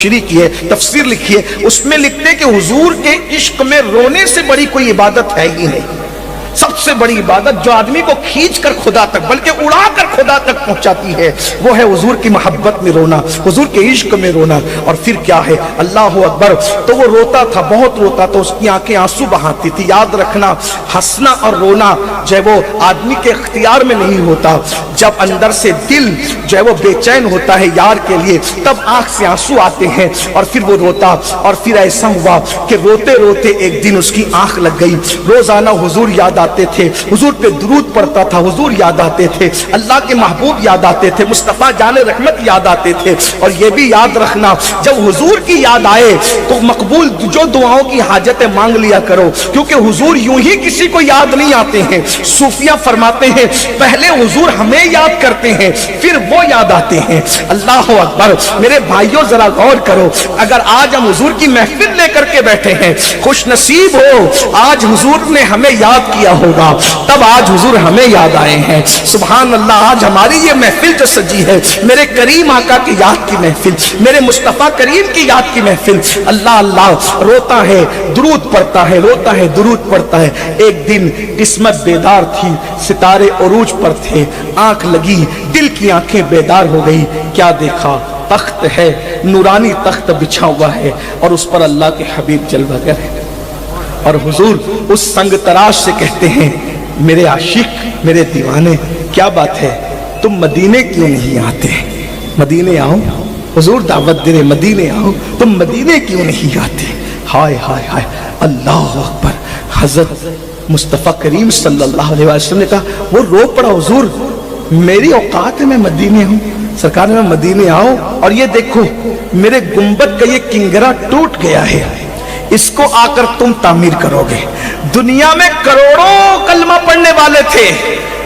شریح کی ہے، تفسیر لکھی ہے، اس میں لکھتے کہ حضور کے عشق میں رونے سے بڑی کوئی عبادت ہے ہی نہیں۔ سب سے بڑی عبادت جو آدمی کو کھینچ کر خدا تک بلکہ اڑا کر خدا تک پہنچاتی ہے وہ ہے حضور کی محبت میں رونا، حضور کے عشق میں رونا۔ اور پھر کیا ہے، اللہ اکبر، تو وہ روتا تھا، بہت روتا تھا، اس کی آنکھیں آنسو بہاتی تھی۔ یاد رکھنا، ہنسنا اور رونا جو ہے وہ آدمی کے اختیار میں نہیں ہوتا، جب اندر سے دل جو ہے وہ بے چین ہوتا ہے یار کے لیے تب آنکھ سے آنسو آتے ہیں اور پھر وہ روتا۔ اور پھر ایسا ہوا کہ روتے روتے ایک دن اس کی آنکھ لگ گئی۔ روزانہ حضور یاد آتے تھے، حضور پہ درود پڑتا تھا، حضور یاد آتے تھے، اللہ کے محبوب یاد آتے تھے، مصطفیٰ جان رحمت یاد آتے تھے۔ اور یہ بھی یاد رکھنا، جب حضور کی یاد آئے تو مقبول جو دعاؤں کی حاجتیں مانگ لیا کرو، کیونکہ حضور یوں ہی کسی کو یاد نہیں آتے ہیں۔ صوفیہ فرماتے ہیں پہلے حضور ہمیں یاد کرتے ہیں پھر وہ یاد آتے ہیں۔ اللہ اکبر، میرے بھائیوں ذرا غور کرو، اگر آج ہم حضور کی محفل لے کر کے بیٹھے ہیں، خوش نصیب ہو آج حضور نے ہمیں یاد کیا ہوگا تب آج حضور ہمیں یاد آئے ہیں۔ سبحان اللہ، آج ہماری یہ محفل جو سجی ہے میرے کریم آقا کی یاد کی محفل، میرے مصطفیٰ کریم کی یاد کی محفل۔ اللہ اللہ، روتا ہے درود پڑتا ہے، روتا ہے درود پڑتا ہے۔ ایک دن قسمت بیدار تھی، ستارے عروج پر تھے، آنکھ لگی، دل کی آنکھیں بیدار ہو گئی۔ کیا دیکھا؟ تخت ہے، نورانی تخت بچھا ہوا ہے اور اس پر اللہ کے حبیب جلوہ گر ہے۔ اور حضور اس سنگ تراش سے کہتے ہیں میرے عاشق، میرے دیوانے، کیا بات ہے تم مدینے کیوں نہیں آتے؟ مدینے آؤ، حضور دعوت دے رہے، مدینے آؤ، تم مدینے کیوں نہیں آتے؟ ہائے ہائے ہائے، اللہ اکبر۔ حضرت مصطفیٰ کریم صلی اللہ علیہ وسلم نے کہا، وہ رو پڑا حضور میری اوقات ہے میں مدینے ہوں، سرکار میں مدینے آؤ اور یہ دیکھو میرے گنبد کا یہ کنگرا ٹوٹ گیا ہے، اس کو آ کر تم تعمیر کرو گے۔ دنیا میں کروڑوں کلمہ پڑھنے والے تھے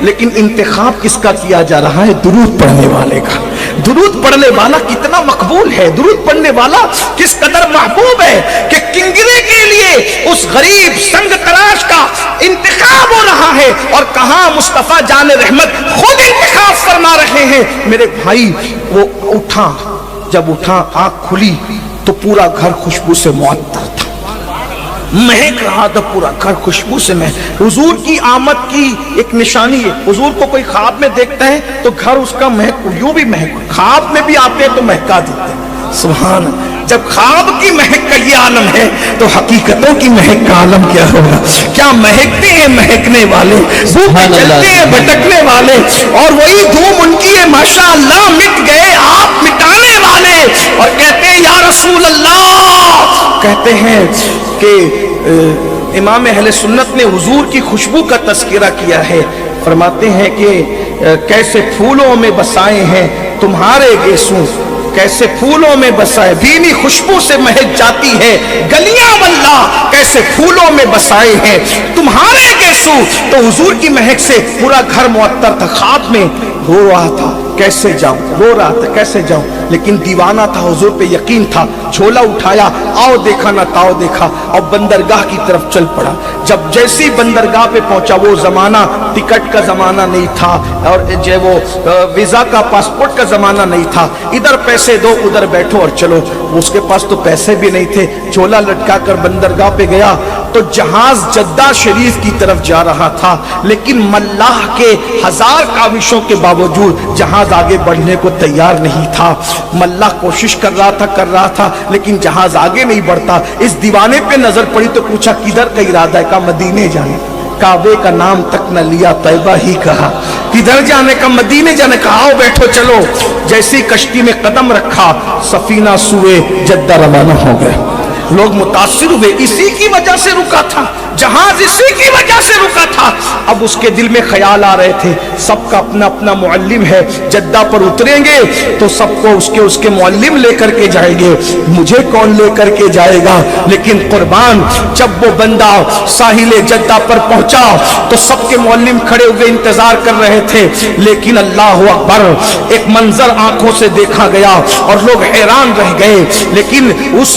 لیکن انتخاب کس کا کیا جا رہا ہے؟ درود پڑھنے والے کا۔ درود پڑھنے والا کتنا مقبول ہے، درود پڑھنے والا کس قدر محبوب ہے کہ کنگرے کے لیے اس غریب سنگ تراش کا انتخاب ہو رہا ہے۔ اور کہاں مصطفیٰ جان رحمت خود انتخاب فرما رہے ہیں۔ میرے بھائی وہ اٹھا، جب اٹھا آنکھ کھلی تو پورا گھر خوشبو سے معطر تھا، مہک رہا تھا پورا گھر خوشبو سے۔ میں حضور کی آمد کی ایک نشانی ہے، حضور کو کوئی خواب میں دیکھتا ہے تو گھر اس کا مہک، یوں بھی مہک، خواب میں بھی آتے ہیں تو مہکا دیتے ہیں۔ سبحان اللہ، جب خواب کی مہک کا یہ عالم ہے تو حقیقتوں کی مہک کا عالم کیا ہوگا؟ کیا مہکتے ہیں مہکنے والے، چلتے ہیں بھٹکنے والے، اور وہی دھوم ان کی ہے ماشاءاللہ، مٹ گئے آپ مٹانے والے۔ اور کہتے ہیں یا رسول اللہ، کہتے ہیں کہ امام اہل سنت نے حضور کی خوشبو کا تذکرہ کیا ہے، فرماتے ہیں کہ کیسے پھولوں میں بسائے ہیں تمہارے گیسوں، کیسے پھولوں میں بسائے، بھینی خوشبو سے مہک جاتی ہے گلیاں واللہ، کیسے پھولوں میں بسائے ہیں تمہارے گیسوں۔ تو حضور کی مہک سے پورا گھر معطر تھا۔ خواب میں رو رہا تھا کیسے جاؤں، رو رہا تھا کیسے جاؤں، لیکن دیوانہ تھا، حضور پہ یقین تھا، جھولا اٹھایا، آؤ دیکھا نہ تاؤ دیکھا، اور بندرگاہ کی طرف چل پڑا۔ جب جیسی بندرگاہ پہ پہنچا، وہ زمانہ ٹکٹ کا زمانہ نہیں تھا اور جو وہ ویزا کا پاسپورٹ کا زمانہ نہیں تھا، ادھر پیسے دو ادھر بیٹھو اور چلو، اس کے پاس تو پیسے بھی نہیں تھے۔ جھولا لٹکا کر بندرگاہ پہ گیا تو جہاز جدہ شریف کی طرف جا رہا تھا، لیکن ملاح کے 1000 کاوشوں کے باوجود جہاز آگے بڑھنے کو تیار نہیں تھا۔ ملاح کوشش کر رہا تھا لیکن جہاز آگے نہیں بڑھتا۔ اس دیوانے پہ نظر پڑی تو پوچھا کدھر کا ارادہ ہے؟ کہا مدینے جانے۔ کعبے کا نام تک نہ لیا، طیبہ ہی کہا۔ کدھر جانے کا؟ مدینے جانے کا۔ آؤ بیٹھو چلو۔ جیسی کشتی میں قدم رکھا، سفینہ سوئے جدہ روانہ ہو گئے۔ لوگ متاثر ہوئے، اسی کی وجہ سے رکا تھا جہاز، اسی کی وجہ سے رکا تھا۔ اب اس کے دل میں خیال آ رہے تھے سب کا اپنا اپنا معلم ہے، جدہ پر اتریں گے تو سب کو اس کے معلم لے کر کے جائیں گے، مجھے کون لے کر کے جائے گا؟ لیکن قربان، جب وہ بندہ ساحل جدہ پر پہنچا تو سب کے معلم کھڑے ہوئے انتظار کر رہے تھے، لیکن اللہ اکبر، ایک منظر آنکھوں سے دیکھا گیا اور لوگ حیران رہ گئے۔ لیکن اس